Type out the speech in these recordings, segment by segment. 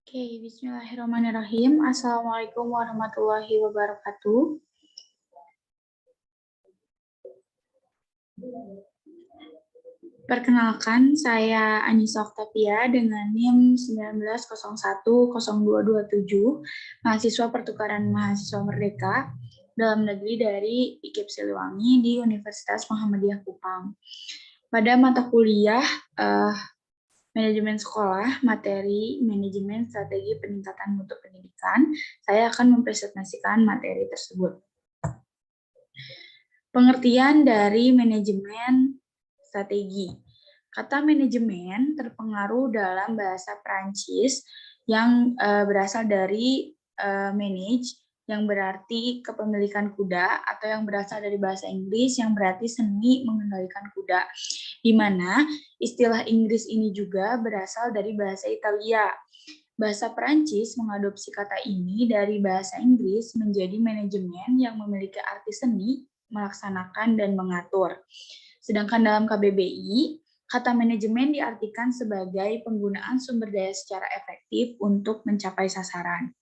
Oke, bismillahirrahmanirrahim. Assalamualaikum warahmatullahi wabarakatuh. Perkenalkan, saya Anissa Oktavia dengan NIM 19010227, mahasiswa pertukaran mahasiswa Merdeka dalam negeri dari IKIP Siliwangi di Universitas Muhammadiyah Kupang. Pada mata kuliah manajemen sekolah, materi manajemen strategi peningkatan mutu pendidikan, saya akan mempresentasikan materi tersebut. Pengertian dari manajemen strategi. Kata manajemen terpengaruh dalam bahasa Prancis yang berasal dari manage, yang berarti kepemilikan kuda, atau yang berasal dari bahasa Inggris yang berarti seni mengendalikan kuda, di mana istilah Inggris ini juga berasal dari bahasa Italia. Bahasa Prancis mengadopsi kata ini dari bahasa Inggris menjadi manajemen yang memiliki arti seni, melaksanakan, dan mengatur. Sedangkan dalam KBBI, kata manajemen diartikan sebagai penggunaan sumber daya secara efektif untuk mencapai sasaran.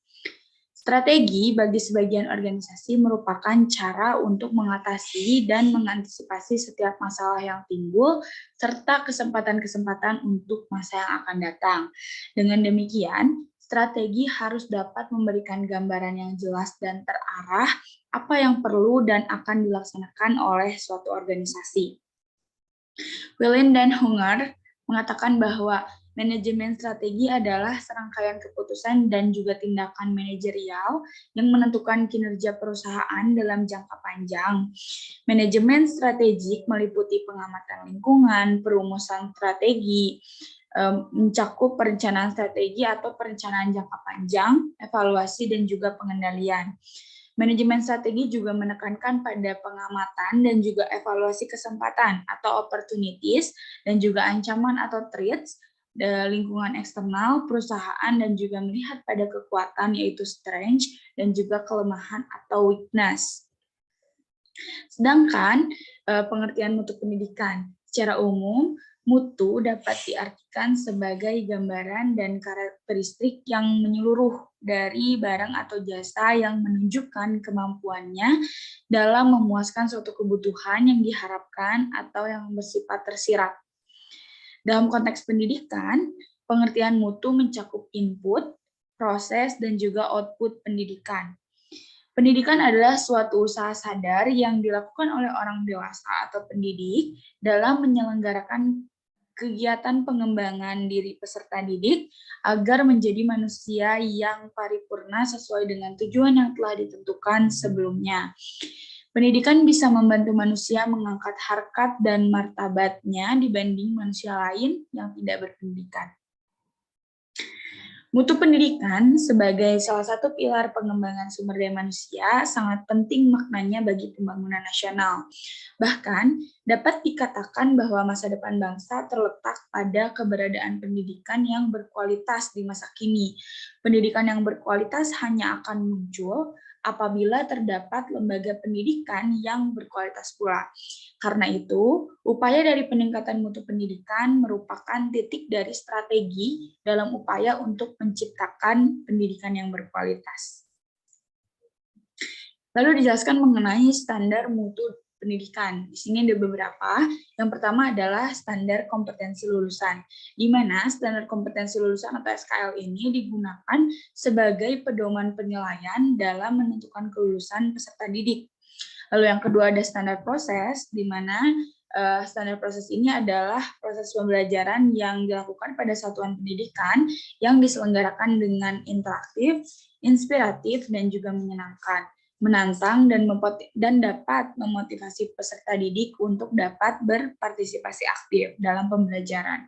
Strategi bagi sebagian organisasi merupakan cara untuk mengatasi dan mengantisipasi setiap masalah yang timbul, serta kesempatan-kesempatan untuk masa yang akan datang. Dengan demikian, strategi harus dapat memberikan gambaran yang jelas dan terarah apa yang perlu dan akan dilaksanakan oleh suatu organisasi. William dan Hunger mengatakan bahwa manajemen strategi adalah serangkaian keputusan dan juga tindakan manajerial yang menentukan kinerja perusahaan dalam jangka panjang. Manajemen strategik meliputi pengamatan lingkungan, perumusan strategi, mencakup perencanaan strategi atau perencanaan jangka panjang, evaluasi, dan juga pengendalian. Manajemen strategi juga menekankan pada pengamatan dan juga evaluasi kesempatan atau opportunities dan juga ancaman atau threats lingkungan eksternal, perusahaan, dan juga melihat pada kekuatan yaitu strength dan juga kelemahan atau weakness. Sedangkan pengertian mutu pendidikan secara umum, mutu dapat diartikan sebagai gambaran dan karakteristik yang menyeluruh dari barang atau jasa yang menunjukkan kemampuannya dalam memuaskan suatu kebutuhan yang diharapkan atau yang bersifat tersirat. Dalam konteks pendidikan, pengertian mutu mencakup input, proses, dan juga output pendidikan. Pendidikan adalah suatu usaha sadar yang dilakukan oleh orang dewasa atau pendidik dalam menyelenggarakan kegiatan pengembangan diri peserta didik agar menjadi manusia yang paripurna sesuai dengan tujuan yang telah ditentukan sebelumnya. Pendidikan bisa membantu manusia mengangkat harkat dan martabatnya dibanding manusia lain yang tidak berpendidikan. Mutu pendidikan sebagai salah satu pilar pengembangan sumber daya manusia sangat penting maknanya bagi pembangunan nasional. Bahkan dapat dikatakan bahwa masa depan bangsa terletak pada keberadaan pendidikan yang berkualitas di masa kini. Pendidikan yang berkualitas hanya akan muncul apabila terdapat lembaga pendidikan yang berkualitas pula. Karena itu, upaya dari peningkatan mutu pendidikan merupakan titik dari strategi dalam upaya untuk menciptakan pendidikan yang berkualitas. Lalu dijelaskan mengenai standar mutu pendidikan. Di sini ada beberapa. Yang pertama adalah standar kompetensi lulusan, di mana standar kompetensi lulusan atau SKL ini digunakan sebagai pedoman penilaian dalam menentukan kelulusan peserta didik. Lalu yang kedua ada standar proses, di mana standar proses ini adalah proses pembelajaran yang dilakukan pada satuan pendidikan yang diselenggarakan dengan interaktif, inspiratif, dan juga menyenangkan, menantang, dan dapat memotivasi peserta didik untuk dapat berpartisipasi aktif dalam pembelajaran.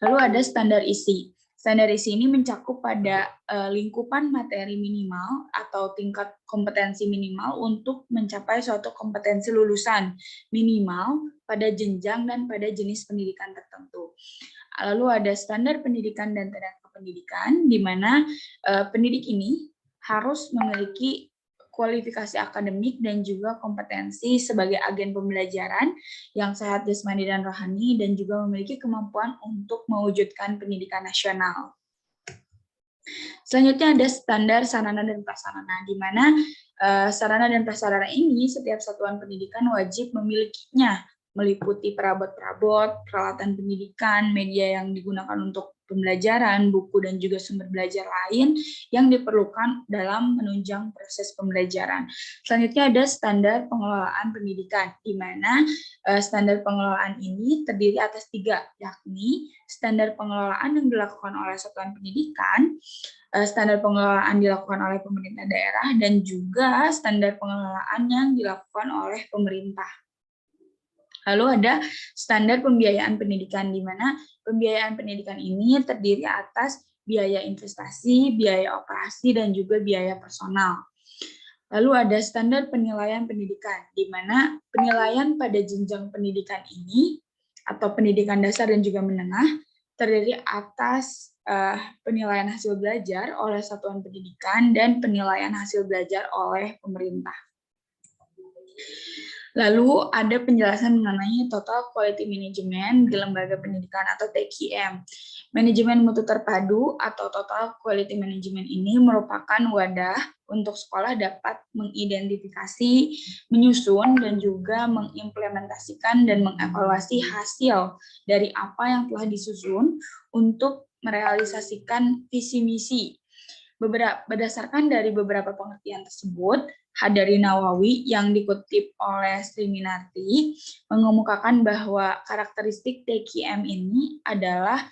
Lalu ada standar isi. Standar isi ini mencakup pada lingkupan materi minimal atau tingkat kompetensi minimal untuk mencapai suatu kompetensi lulusan minimal pada jenjang dan pada jenis pendidikan tertentu. Lalu ada standar pendidikan dan tenaga pendidikan, di mana pendidik ini harus memiliki kualifikasi akademik dan juga kompetensi sebagai agen pembelajaran yang sehat jasmani dan rohani, dan juga memiliki kemampuan untuk mewujudkan pendidikan nasional. Selanjutnya ada standar sarana dan prasarana, di mana sarana dan prasarana ini setiap satuan pendidikan wajib memilikinya, meliputi perabot-perabot, peralatan pendidikan, media yang digunakan untuk pembelajaran, buku, dan juga sumber belajar lain yang diperlukan dalam menunjang proses pembelajaran. Selanjutnya ada standar pengelolaan pendidikan, di mana standar pengelolaan ini terdiri atas 3, yakni standar pengelolaan yang dilakukan oleh satuan pendidikan, standar pengelolaan dilakukan oleh pemerintah daerah, dan juga standar pengelolaan yang dilakukan oleh pemerintah. Lalu ada standar pembiayaan pendidikan, di mana pembiayaan pendidikan ini terdiri atas biaya investasi, biaya operasi, dan juga biaya personal. Lalu ada standar penilaian pendidikan, di mana penilaian pada jenjang pendidikan ini, atau pendidikan dasar dan juga menengah, terdiri atas penilaian hasil belajar oleh satuan pendidikan dan penilaian hasil belajar oleh pemerintah. Lalu ada penjelasan mengenai Total Quality Management di lembaga pendidikan atau TQM. Manajemen mutu terpadu atau Total Quality Management ini merupakan wadah untuk sekolah dapat mengidentifikasi, menyusun, dan juga mengimplementasikan dan mengevaluasi hasil dari apa yang telah disusun untuk merealisasikan visi misi. Berdasarkan dari beberapa pengertian tersebut, Hadari Nawawi yang dikutip oleh Sri Minarti mengemukakan bahwa karakteristik TQM ini adalah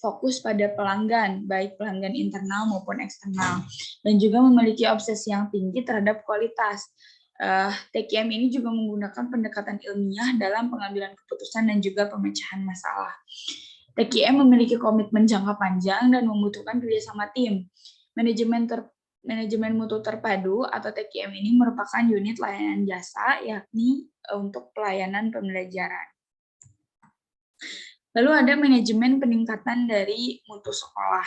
fokus pada pelanggan, baik pelanggan internal maupun eksternal, dan juga memiliki obsesi yang tinggi terhadap kualitas. TQM ini juga menggunakan pendekatan ilmiah dalam pengambilan keputusan dan juga pemecahan masalah. TQM memiliki komitmen jangka panjang dan membutuhkan kerjasama tim. Manajemen mutu terpadu atau TQM ini merupakan unit layanan jasa, yakni untuk pelayanan pembelajaran. Lalu ada manajemen peningkatan dari mutu sekolah.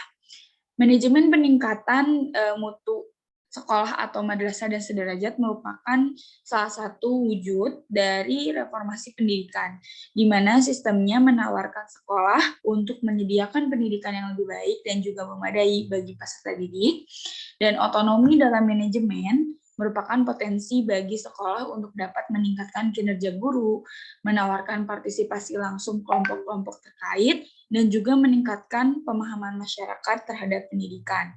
Manajemen peningkatan mutu sekolah atau madrasah dan sederajat merupakan salah satu wujud dari reformasi pendidikan, di mana sistemnya menawarkan sekolah untuk menyediakan pendidikan yang lebih baik dan juga memadai bagi peserta didik, dan otonomi dalam manajemen merupakan potensi bagi sekolah untuk dapat meningkatkan kinerja guru, menawarkan partisipasi langsung kelompok-kelompok terkait, dan juga meningkatkan pemahaman masyarakat terhadap pendidikan.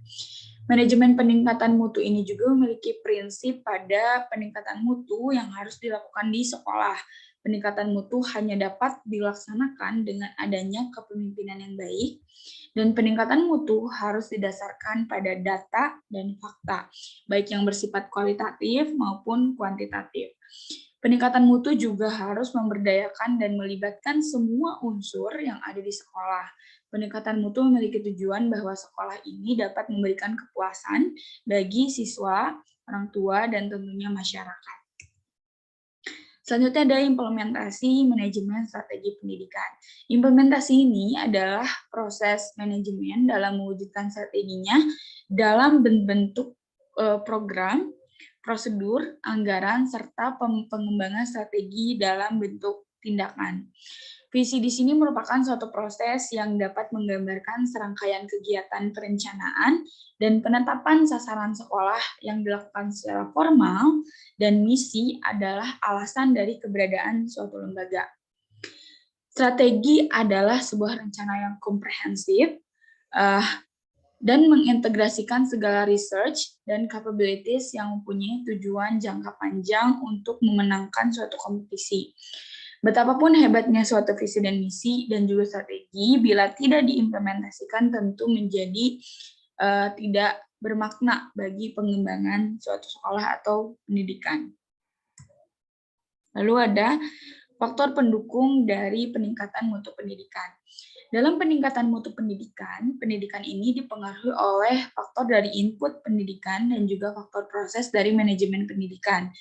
Manajemen peningkatan mutu ini juga memiliki prinsip pada peningkatan mutu yang harus dilakukan di sekolah. Peningkatan mutu hanya dapat dilaksanakan dengan adanya kepemimpinan yang baik, dan peningkatan mutu harus didasarkan pada data dan fakta, baik yang bersifat kualitatif maupun kuantitatif. Peningkatan mutu juga harus memberdayakan dan melibatkan semua unsur yang ada di sekolah. Peningkatan mutu memiliki tujuan bahwa sekolah ini dapat memberikan kepuasan bagi siswa, orang tua, dan tentunya masyarakat. Selanjutnya ada implementasi manajemen strategi pendidikan. Implementasi ini adalah proses manajemen dalam mewujudkan strateginya dalam bentuk program, prosedur, anggaran, serta pengembangan strategi dalam bentuk tindakan. Visi di sini merupakan suatu proses yang dapat menggambarkan serangkaian kegiatan perencanaan dan penetapan sasaran sekolah yang dilakukan secara formal, dan misi adalah alasan dari keberadaan suatu lembaga. Strategi adalah sebuah rencana yang komprehensif dan mengintegrasikan segala research dan capabilities yang mempunyai tujuan jangka panjang untuk memenangkan suatu kompetisi. Betapapun hebatnya suatu visi dan misi dan juga strategi, bila tidak diimplementasikan tentu menjadi tidak bermakna bagi pengembangan suatu sekolah atau pendidikan. Lalu ada faktor pendukung dari peningkatan mutu pendidikan. Dalam peningkatan mutu pendidikan, pendidikan ini dipengaruhi oleh faktor dari input pendidikan dan juga faktor proses dari manajemen pendidikan.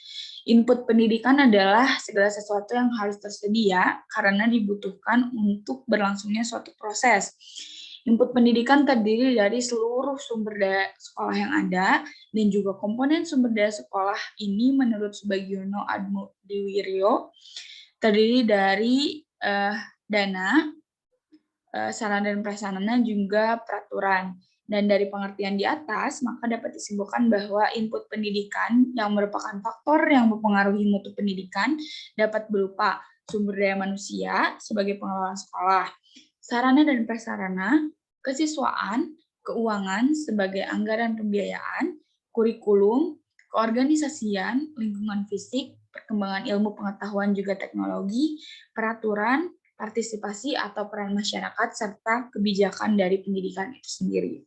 Input pendidikan adalah segala sesuatu yang harus tersedia karena dibutuhkan untuk berlangsungnya suatu proses. Input pendidikan terdiri dari seluruh sumber daya sekolah yang ada, dan juga komponen sumber daya sekolah ini menurut Subagiono Admodiwiryo terdiri dari dana, sarana dan prasarana, juga peraturan. Dan dari pengertian di atas, maka dapat disimpulkan bahwa input pendidikan yang merupakan faktor yang mempengaruhi mutu pendidikan dapat berupa sumber daya manusia sebagai pengelola sekolah, sarana dan prasarana, kesiswaan, keuangan sebagai anggaran pembiayaan, kurikulum, keorganisasian, lingkungan fisik, perkembangan ilmu pengetahuan juga teknologi, peraturan, partisipasi atau peran masyarakat, serta kebijakan dari pendidikan itu sendiri.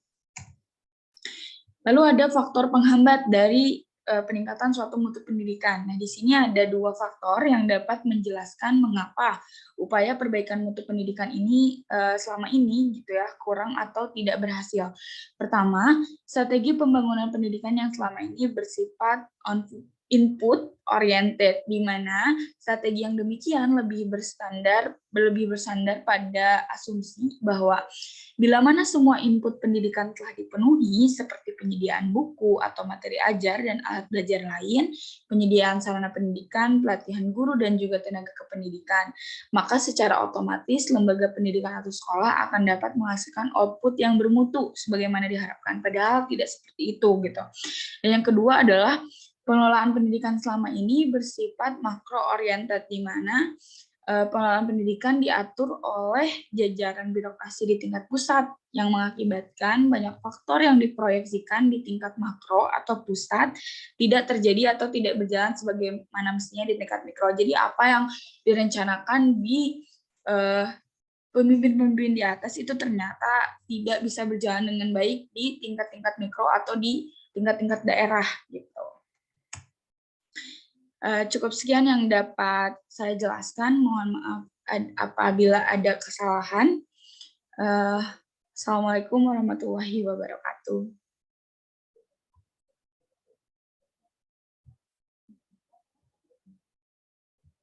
Lalu ada faktor penghambat dari peningkatan suatu mutu pendidikan. Nah, di sini ada dua faktor yang dapat menjelaskan mengapa upaya perbaikan mutu pendidikan ini selama ini gitu ya kurang atau tidak berhasil. Pertama, strategi pembangunan pendidikan yang selama ini bersifat input oriented, di mana strategi yang demikian lebih bersandar pada asumsi bahwa bila mana semua input pendidikan telah dipenuhi, seperti penyediaan buku atau materi ajar dan alat belajar lain, penyediaan sarana pendidikan, pelatihan guru, dan juga tenaga kependidikan, maka secara otomatis lembaga pendidikan atau sekolah akan dapat menghasilkan output yang bermutu sebagaimana diharapkan. Padahal tidak seperti itu gitu. Dan yang kedua adalah pengelolaan pendidikan selama ini bersifat makro oriented, di mana pengelolaan pendidikan diatur oleh jajaran birokrasi di tingkat pusat yang mengakibatkan banyak faktor yang diproyeksikan di tingkat makro atau pusat tidak terjadi atau tidak berjalan sebagaimana mestinya di tingkat mikro. Jadi apa yang direncanakan di pemimpin-pemimpin di atas itu ternyata tidak bisa berjalan dengan baik di tingkat-tingkat mikro atau di tingkat-tingkat daerah gitu. Cukup sekian yang dapat saya jelaskan. Mohon maaf apabila ada kesalahan. Assalamualaikum warahmatullahi wabarakatuh.